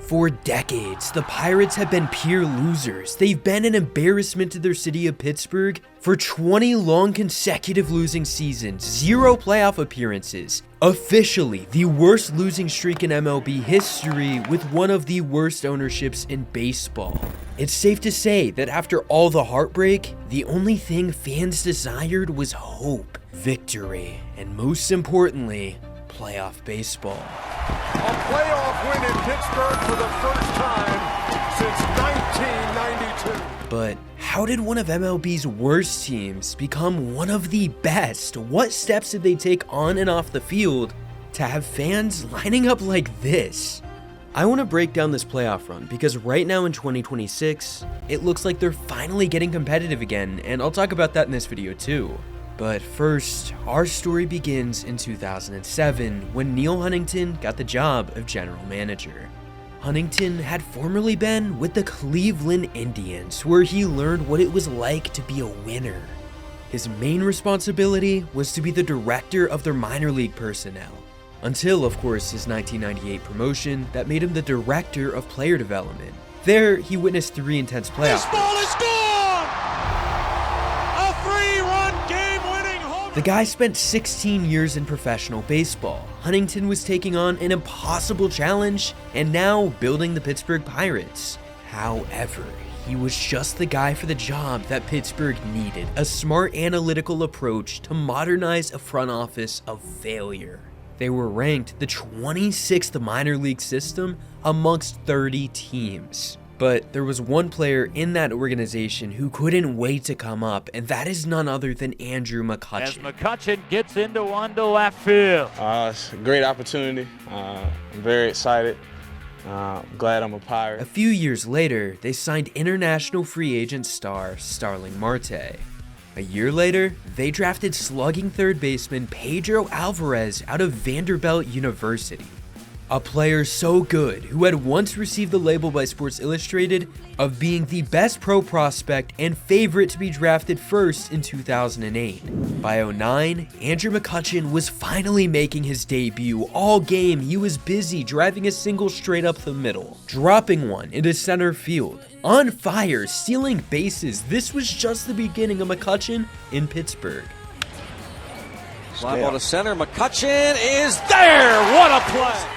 For decades, the Pirates have been pure losers. They've been an embarrassment to their city of Pittsburgh for 20 long consecutive losing seasons, 0 playoff appearances, officially the worst losing streak in MLB history with one of the worst ownerships in baseball. It's safe to say that after all the heartbreak, the only thing fans desired was hope, victory, and most importantly, playoff baseball. A playoff win in Pittsburgh for the first time since 1992. But how did one of MLB's worst teams become one of the best? What steps did they take on and off the field to have fans lining up like this? I want to break down this playoff run because right now in 2026, it looks like they're finally getting competitive again, and I'll talk about that in this video too. But first, our story begins in 2007 when Neil Huntington got the job of general manager. Huntington had formerly been with the Cleveland Indians, where he learned what it was like to be a winner. His main responsibility was to be the director of their minor league personnel, until of course his 1998 promotion that made him the director of player development. There, he witnessed 3 intense playoffs. This ball is gone! A 3-run game-winning home. The guy spent 16 years in professional baseball. Huntington was taking on an impossible challenge and now building the Pittsburgh Pirates. However, he was just the guy for the job that Pittsburgh needed, a smart analytical approach to modernize a front office of failure. They were ranked the 26th minor league system amongst 30 teams. But there was one player in that organization who couldn't wait to come up, and that is none other than Andrew McCutchen. As McCutchen gets into one to left field. It's a great opportunity. I'm very excited. Glad I'm a Pirate. A few years later, they signed international free agent star Starling Marte. A year later, they drafted slugging third baseman Pedro Alvarez out of Vanderbilt University. A player so good who had once received the label by Sports Illustrated of being the best pro prospect and favorite to be drafted first in 2008. By 2009, Andrew McCutchen was finally making his debut. All game, he was busy driving a single straight up the middle, dropping one into center field. On fire, stealing bases. This was just the beginning of McCutchen in Pittsburgh. Fly ball to center. McCutchen is there. What a play!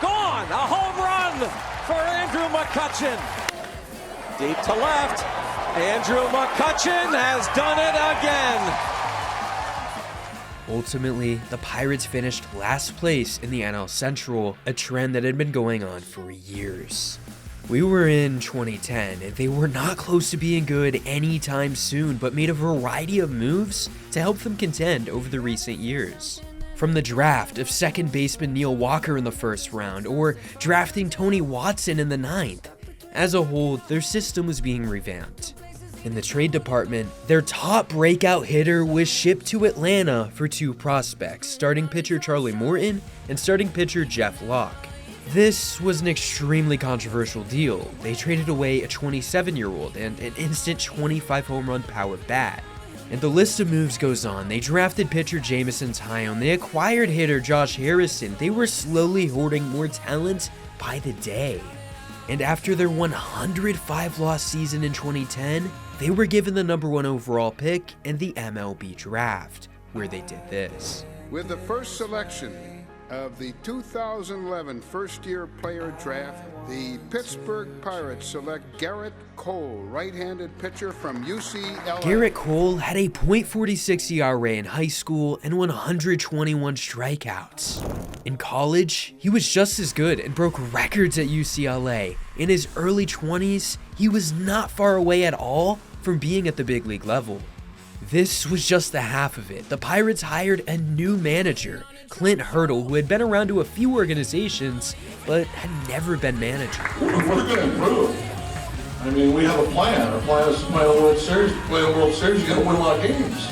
Gone. A home run for Andrew McCutchen. Deep to left. Andrew McCutchen has done it again. Ultimately, the Pirates finished last place in the NL Central, a trend that had been going on for years. We were in 2010, and they were not close to being good anytime soon, but made a variety of moves to help them contend over the recent years. From the draft of second baseman Neil Walker in the first round, or drafting Tony Watson in the 9th. As a whole, their system was being revamped. In the trade department, their top breakout hitter was shipped to Atlanta for 2 prospects, starting pitcher Charlie Morton and starting pitcher Jeff Locke. This was an extremely controversial deal. They traded away a 27-year-old and an instant 25 home run power bat. And the list of moves goes on. They drafted pitcher Jameson Taillon. They acquired hitter Josh Harrison. They were slowly hoarding more talent by the day. And after their 105-loss season in 2010, they were given the #1 overall pick in the MLB draft, where they did this. With the first selection of the 2011 first-year player draft, the Pittsburgh Pirates select Garrett Cole, right-handed pitcher from UCLA. Garrett Cole had a .46 ERA in high school and 121 strikeouts. In college, he was just as good and broke records at UCLA. In his early 20s, he was not far away at all from being at the big league level. This was just the half of it. The Pirates hired a new manager, Clint Hurdle, who had been around to a few organizations, but had never been manager. We're going to improve. I mean, we have a plan. Our plan is to play a World Series. To play a World Series, you got to win a lot of games.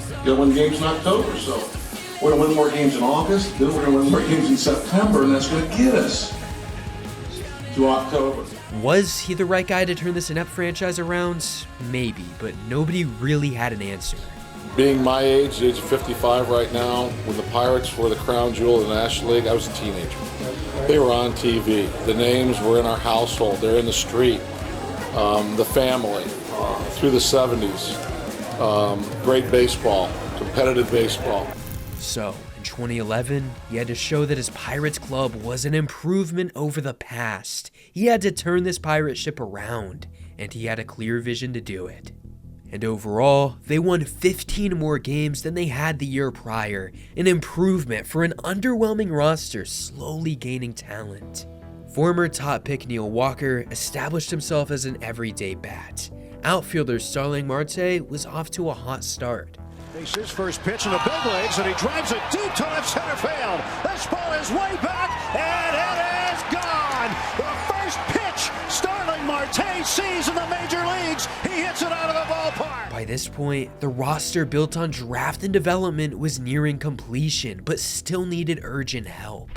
You got to win games in October. So we're going to win more games in August. Then we're going to win more games in September, and that's going to get us to October. Was he the right guy to turn this inept franchise around? Maybe, but nobody really had an answer. being my age, the age of 55 right now, when the Pirates were the crown jewel of the National League, I was a teenager. They were on TV. The names were in our household. They're in the street. The family, through the 70s. Great baseball, competitive baseball. So, in 2011, he had to show that his Pirates club was an improvement over the past. He had to turn this pirate ship around, and he had a clear vision to do it. And overall, they won 15 more games than they had the year prior, an improvement for an underwhelming roster slowly gaining talent. Former top pick Neil Walker established himself as an everyday bat. Outfielder Starling Marte was off to a hot start. Makes his first pitch in the big leagues, and he drives it deep to left center field. This ball is way back, and it is gone. The first pitch Starling Marte sees in the major leagues. He hits it out of the ballpark. By this point, the roster built on draft and development was nearing completion, but still needed urgent help.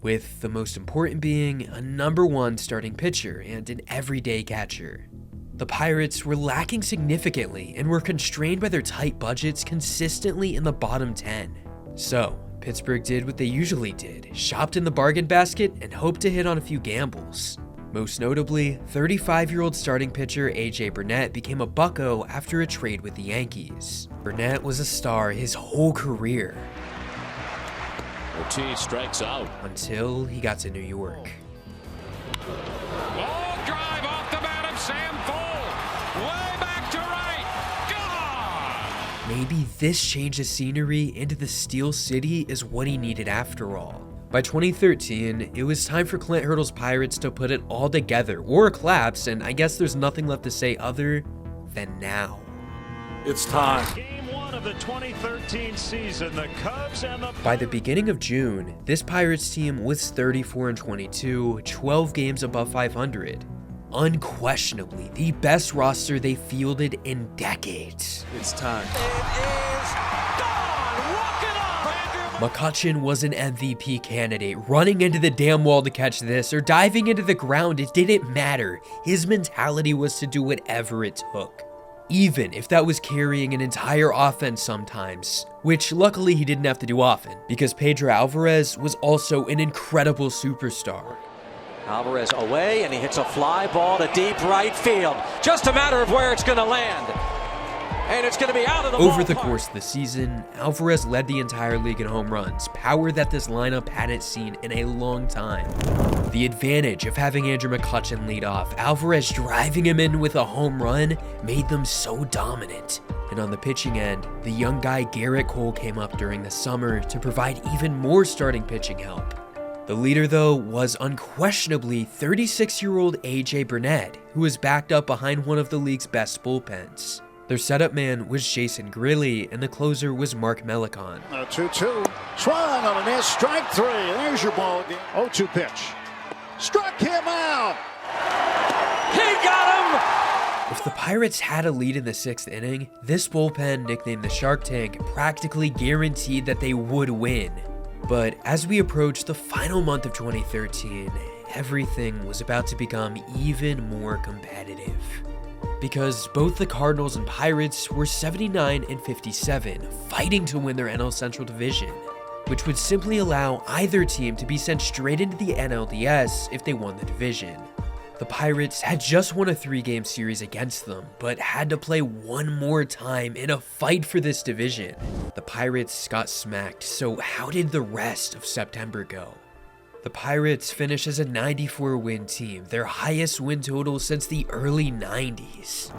With the most important being a #1 starting pitcher and an everyday catcher. The Pirates were lacking significantly and were constrained by their tight budgets consistently in the bottom 10. So, Pittsburgh did what they usually did, shopped in the bargain basket and hoped to hit on a few gambles. Most notably, 35-year-old starting pitcher A.J. Burnett became a bucko after a trade with the Yankees. Burnett was a star his whole career. Ortiz strikes out. Until he got to New York. Ball drive off the bat of Sam Fole. Way back to right. Gone. Maybe this change of scenery into the Steel City is what he needed after all. By 2013, it was time for Clint Hurdle's Pirates to put it all together or collapse, and I guess there's nothing left to say other than now. It's time. Game 1 of the 2013 season, the Cubs and the... By the beginning of June, this Pirates team was 34-22, 12 games above 500. Unquestionably, the best roster they fielded in decades. It's time. It is gone! Walk it off! McCutchen was an MVP candidate. Running into the damn wall to catch this or diving into the ground, it didn't matter. His mentality was to do whatever it took. Even if that was carrying an entire offense sometimes, which luckily he didn't have to do often, because Pedro Alvarez was also an incredible superstar. Alvarez away, and he hits a fly ball to deep right field. Just a matter of where it's going to land. And it's going to be out of the Over ballpark. the course of the season, Alvarez led the entire league in home runs, power that this lineup hadn't seen in a long time. The advantage of having Andrew McCutchen lead off, Alvarez driving him in with a home run, made them so dominant. And on the pitching end, the young guy Garrett Cole came up during the summer to provide even more starting pitching help. The leader, though, was unquestionably 36-year-old A.J. Burnett, who was backed up behind one of the league's best bullpens. Their setup man was Jason Grilli, and the closer was Mark Melicon. 2-2. Swung on a miss. Strike 3. There's your ball game. 0-2 pitch. Struck him out. He got him! If the Pirates had a lead in the 6th inning, this bullpen, nicknamed the Shark Tank, practically guaranteed that they would win. But as we approached the final month of 2013, everything was about to become even more competitive. Because both the Cardinals and Pirates were 79-57, fighting to win their NL Central Division, which would simply allow either team to be sent straight into the NLDS if they won the division. The Pirates had just won a 3-game series against them, but had to play one more time in a fight for this division. The Pirates got smacked, so how did the rest of September go? The Pirates finished as a 94-win team, their highest win total since the early 90s.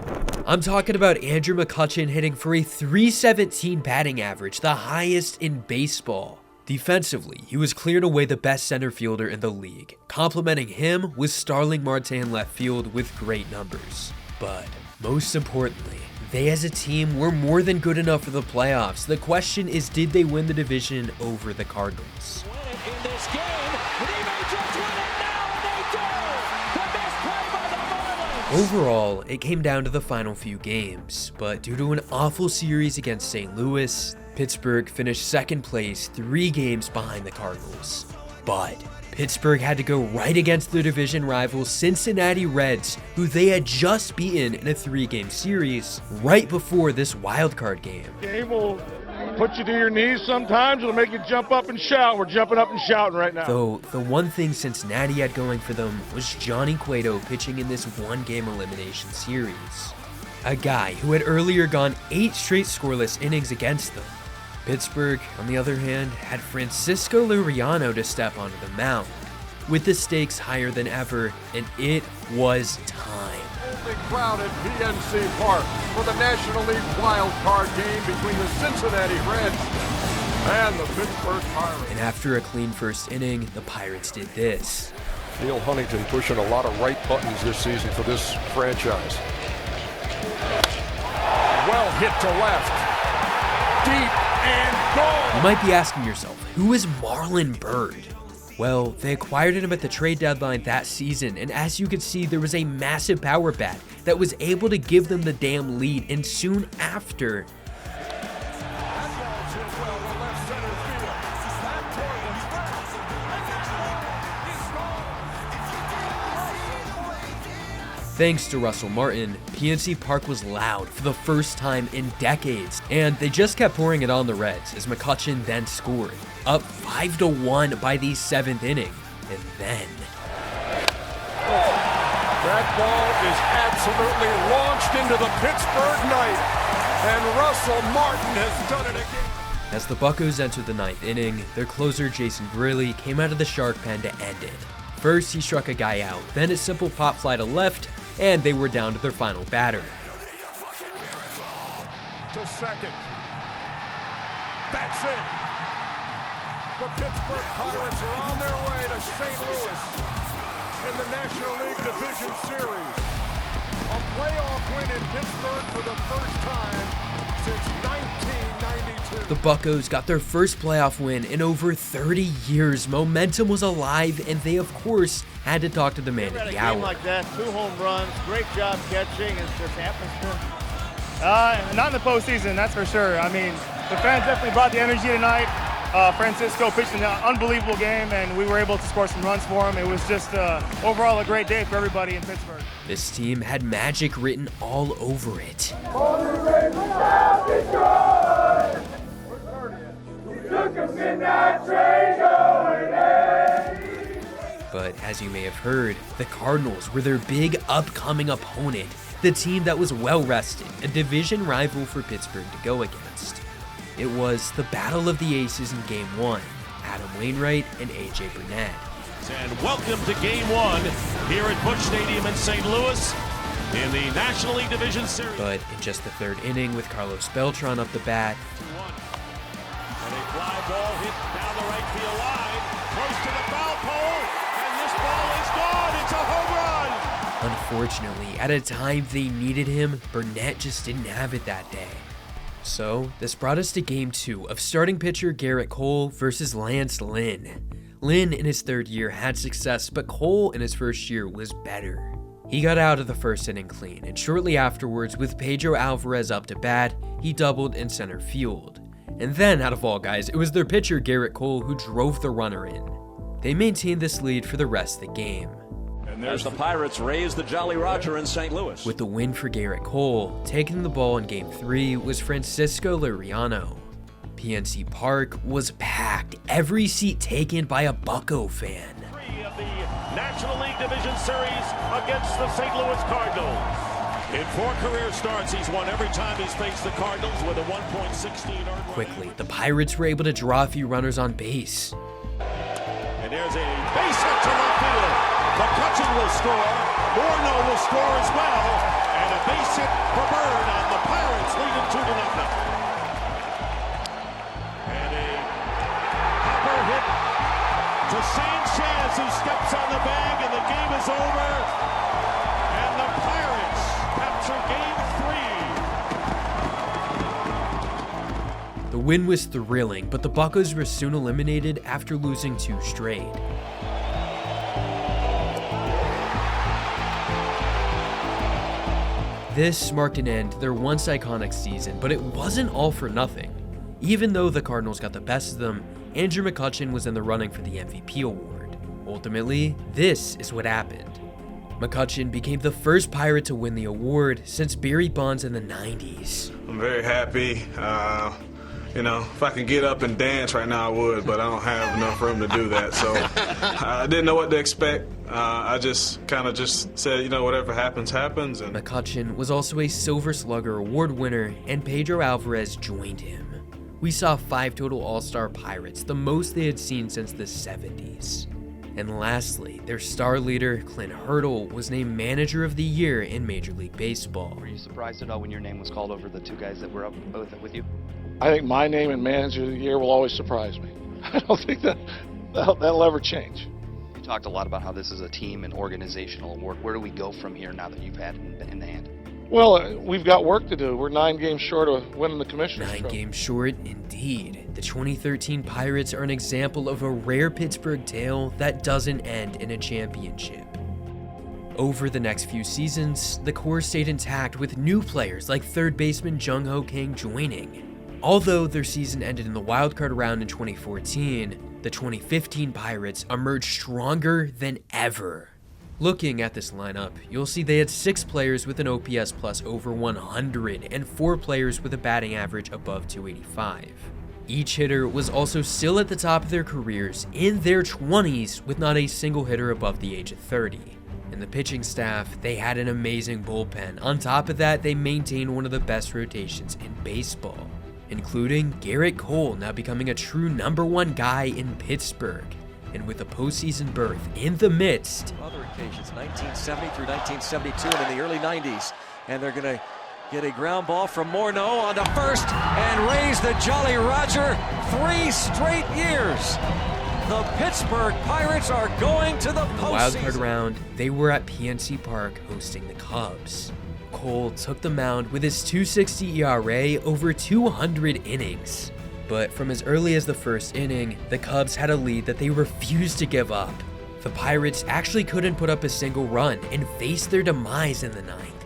I'm talking about Andrew McCutchen hitting for a .317 batting average, the highest in baseball. Defensively, he was cleared away the best center fielder in the league. Complementing him was Starling Marte in left field with great numbers. But most importantly, they as a team were more than good enough for the playoffs. The question is, did they win the division over the Cardinals? In this game, they may just win it now, and they do! The best play by the Marlins! Overall, it came down to the final few games, but due to an awful series against St. Louis, Pittsburgh finished second place 3 games behind the Cardinals. But Pittsburgh had to go right against their division rivals Cincinnati Reds, who they had just beaten in a 3-game series right before this wildcard game. Game will put you to your knees sometimes. It'll make you jump up and shout. We're jumping up and shouting right now. Though the one thing Cincinnati had going for them was Johnny Cueto pitching in this 1-game elimination series. A guy who had earlier gone 8 straight scoreless innings against them. Pittsburgh, on the other hand, had Francisco Liriano to step onto the mound, with the stakes higher than ever, and it was time. Only crowd at PNC Park for the National League wild card game between the Cincinnati Reds and the Pittsburgh Pirates. And after a clean first inning, the Pirates did this. Neil Huntington pushing a lot of right buttons this season for this franchise. Well hit to left. Deep. You might be asking yourself, who is Marlon Byrd? Well, they acquired him at the trade deadline that season, and as you can see, there was a massive power bat that was able to give them the damn lead, and soon after, thanks to Russell Martin, PNC Park was loud for the first time in decades, and they just kept pouring it on the Reds as McCutchen then scored, up 5-1 by the 7th inning, and then... That ball is absolutely launched into the Pittsburgh night, and Russell Martin has done it again. As the Buccos entered the 9th inning, their closer Jason Gurley came out of the shark pen to end it. First, he struck a guy out, then a simple pop fly to left, and they were down to their final batter. To second. That's it. The Pittsburgh Pirates are on their way to St. Louis in the National League Division Series. A playoff win in Pittsburgh for the first time since 1992. The Buccos got their first playoff win in over 30 years. Momentum was alive, and they, of course, had to talk to the man of the hour. A game like that, 2 home runs, great job catching. It's just atmosphere. Not in the postseason, that's for sure. I mean, the fans definitely brought the energy tonight. Francisco pitched an unbelievable game, and we were able to score some runs for him. It was just overall a great day for everybody in Pittsburgh. This team had magic written all over it. But as you may have heard, the Cardinals were their big upcoming opponent, the team that was well rested, a division rival for Pittsburgh to go against. It was the battle of the aces in Game 1, Adam Wainwright and A.J. Burnett. And welcome to Game 1 here at Busch Stadium in St. Louis in the National League Division Series. But in just the 3rd inning with Carlos Beltran up the bat, and a fly ball hit down the right field line, close to the foul pole, and this ball is gone. It's a home run. unfortunately, at a time they needed him, Burnett just didn't have it that day. So, this brought us to Game 2 of starting pitcher Gerrit Cole versus Lance Lynn. Lynn in his 3rd year had success, but Cole in his 1st year was better. He got out of the 1st inning clean, and shortly afterwards, with Pedro Alvarez up to bat, he doubled in center field. And then, out of all guys, it was their pitcher Gerrit Cole who drove the runner in. They maintained this lead for the rest of the game. As the Pirates raise the Jolly Roger in St. Louis. With the win for Gerrit Cole, taking the ball in Game 3 was Francisco Liriano. PNC Park was packed, every seat taken by a Bucco fan. 3 of the National League Division Series against the St. Louis Cardinals. In 4 career starts, he's won every time he's faced the Cardinals with a 1.16 earned run. Quickly, the Pirates were able to draw a few runners on base. And there's a base hit to left field. McCutchen will score. Morneau will score as well. And a base hit for Bird on the Pirates, leading 2-0. And a hopper hit to Sanchez, who steps on the bag, and the game is over. And the Pirates capture Game 3. The win was thrilling, but the Buccos were soon eliminated after losing 2 straight. This marked an end to their once iconic season, but it wasn't all for nothing. Even though the Cardinals got the best of them, Andrew McCutchen was in the running for the MVP award. Ultimately, this is what happened. McCutchen became the first Pirate to win the award since Barry Bonds in the 90s. I'm very happy. You know, if I could get up and dance right now, I would, but I don't have enough room to do that. So I didn't know what to expect. I just kind of said, you know, whatever happens, happens. And McCutchen was also a Silver Slugger Award winner, and Pedro Alvarez joined him. We saw 5 total All-Star Pirates, the most they had seen since the 70s. And lastly, their star leader, Clint Hurdle, was named Manager of the Year in Major League Baseball. Were you surprised at all when your name was called over the 2 guys that were up with you? I think my name and Manager of the Year will always surprise me. I don't think that'll ever change. You talked a lot about how this is a team and organizational award. Where do we go from here now that you've had it in the hand? Well, we've got work to do. We're 9 games short of winning the Commissioner's Trophy. 9 games short, indeed. The 2013 Pirates are an example of a rare Pittsburgh tale that doesn't end in a championship. Over the next few seasons, the core stayed intact with new players like third baseman Jung-Ho Kang joining. Although their season ended in the wildcard round in 2014, the 2015 Pirates emerged stronger than ever. Looking at this lineup, you'll see they had 6 players with an OPS plus over 100 and 4 players with a batting average above 285. Each hitter was also still at the top of their careers in their 20s with not a single hitter above the age of 30. And the pitching staff, they had an amazing bullpen. On top of that, they maintained one of the best rotations in baseball, including Garrett Cole now becoming a true #1 guy in Pittsburgh. And with a postseason berth in the midst. Other occasions, 1970 through 1972 and in the early 90s. And they're going to get a ground ball from Morneau onto first and raise the Jolly Roger 3 straight years. The Pittsburgh Pirates are going to the postseason. In the wildcard round, they were at PNC Park hosting the Cubs. Cole took the mound with his .260 ERA over 200 innings. But from as early as the first inning, the Cubs had a lead that they refused to give up. The Pirates actually couldn't put up a single run and faced their demise in the 9th.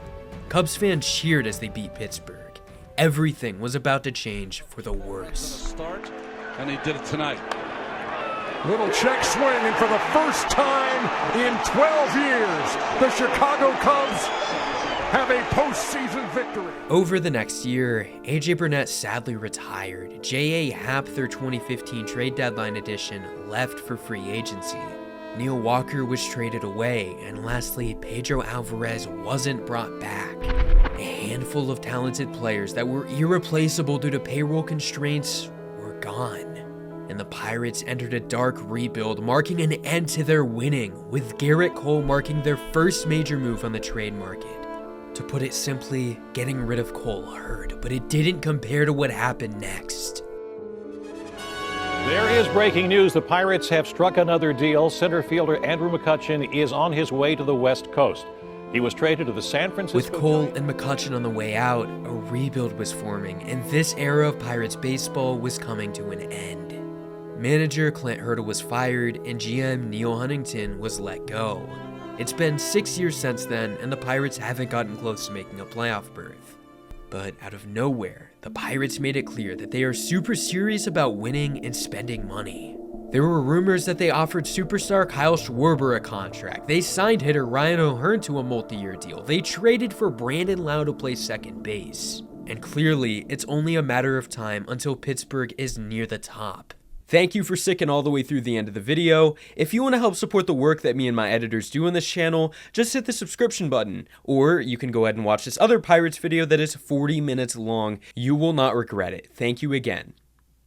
Cubs fans cheered as they beat Pittsburgh. Everything was about to change for the worse. Start, and he did it tonight. Little check swing, and for the first time in 12 years, the Chicago Cubs have a postseason victory. Over the next year, A.J. Burnett sadly retired. J.A. Happ, their 2015 trade deadline edition, left for free agency. Neil Walker was traded away, and lastly, Pedro Alvarez wasn't brought back. A handful of talented players that were irreplaceable due to payroll constraints were gone. And the Pirates entered a dark rebuild, marking an end to their winning, with Garrett Cole marking their first major move on the trade market. To put it simply, getting rid of Cole hurt, but it didn't compare to what happened next. There is breaking news. The Pirates have struck another deal. Center fielder Andrew McCutchen is on his way to the West Coast. He was traded to the San Francisco With Cole and McCutchen on the way out, a rebuild was forming, and this era of Pirates baseball was coming to an end. Manager Clint Hurdle was fired, and GM Neil Huntington was let go. It's been 6 years since then, and the Pirates haven't gotten close to making a playoff berth. But out of nowhere, the Pirates made it clear that they are super serious about winning and spending money. There were rumors that they offered superstar Kyle Schwarber a contract. They signed hitter Ryan O'Hearn to a multi-year deal. They traded for Brandon Lau to play second base. And clearly, it's only a matter of time until Pittsburgh is near the top. Thank you for sticking all the way through the end of the video. If you want to help support the work that me and my editors do on this channel, just hit the subscription button. Or you can go ahead and watch this other Pirates video that is 40 minutes long. You will not regret it. Thank you again.